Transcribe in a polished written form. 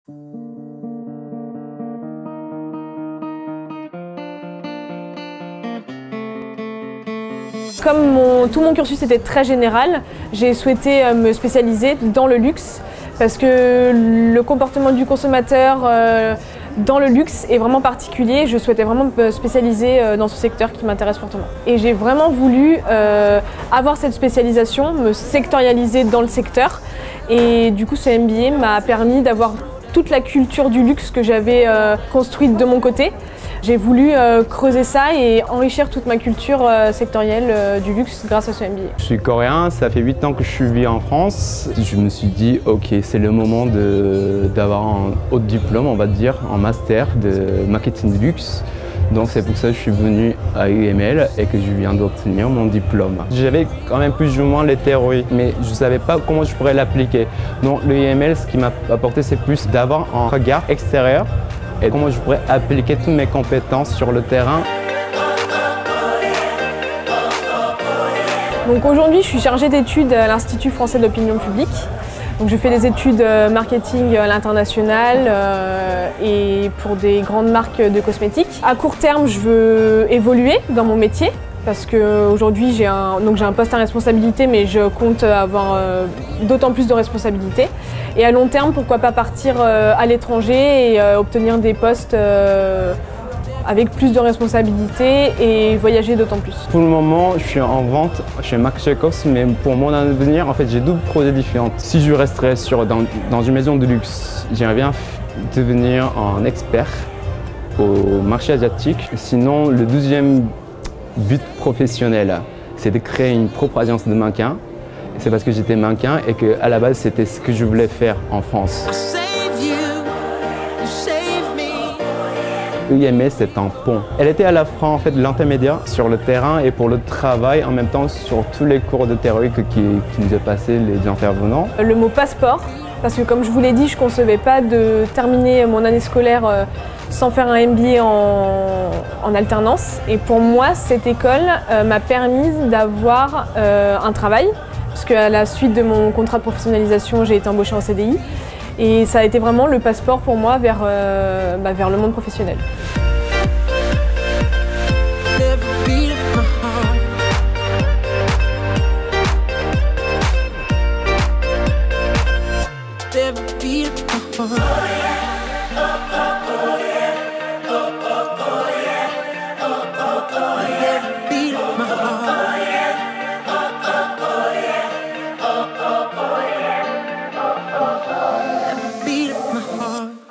Comme tout mon cursus était très général, j'ai souhaité me spécialiser dans le luxe parce que le comportement du consommateur dans le luxe est vraiment particulier. Je souhaitais vraiment me spécialiser dans ce secteur qui m'intéresse fortement. Et j'ai vraiment voulu avoir cette spécialisation, me sectorialiser dans le secteur. Et du coup, ce MBA m'a permis d'avoir toute la culture du luxe que j'avais construite de mon côté. J'ai voulu creuser ça et enrichir toute ma culture sectorielle du luxe grâce à ce MBA. Je suis coréen, ça fait 8 ans que je vis en France. Je me suis dit, ok, c'est le moment d'avoir un haut diplôme, on va dire, en master de marketing de luxe. Donc c'est pour ça que je suis venu à UML et que je viens d'obtenir mon diplôme. J'avais quand même plus ou moins les théories, mais je ne savais pas comment je pourrais l'appliquer. Donc le UML, ce qui m'a apporté, c'est plus d'avoir un regard extérieur et comment je pourrais appliquer toutes mes compétences sur le terrain. Donc aujourd'hui, je suis chargée d'études à l'Institut français de l'opinion publique. Donc je fais des études marketing à l'international et pour des grandes marques de cosmétiques. À court terme, je veux évoluer dans mon métier parce qu'aujourd'hui j'ai un poste à responsabilité, mais je compte avoir d'autant plus de responsabilités. Et à long terme, pourquoi pas partir à l'étranger et obtenir des postes avec plus de responsabilités et voyager d'autant plus. Pour le moment, je suis en vente chez Marc Jacobs, mais pour mon avenir, en fait, j'ai 12 projets différents. Si je resterais dans une maison de luxe, j'aimerais bien devenir un expert au marché asiatique. Sinon, le deuxième but professionnel, c'est de créer une propre agence de mannequins. C'est parce que j'étais mannequin et qu'à la base, c'était ce que je voulais faire en France. UML, c'est un pont. Elle était à la fois en fait l'intermédiaire sur le terrain et pour le travail, en même temps sur tous les cours de théorie qui nous a passé les intervenants. Le mot passeport, parce que comme je vous l'ai dit, je ne concevais pas de terminer mon année scolaire sans faire un MBA en alternance. Et pour moi, cette école m'a permis d'avoir un travail, parce qu'à la suite de mon contrat de professionnalisation, j'ai été embauchée en CDI. Et ça a été vraiment le passeport pour moi vers le monde professionnel. Beat of my heart.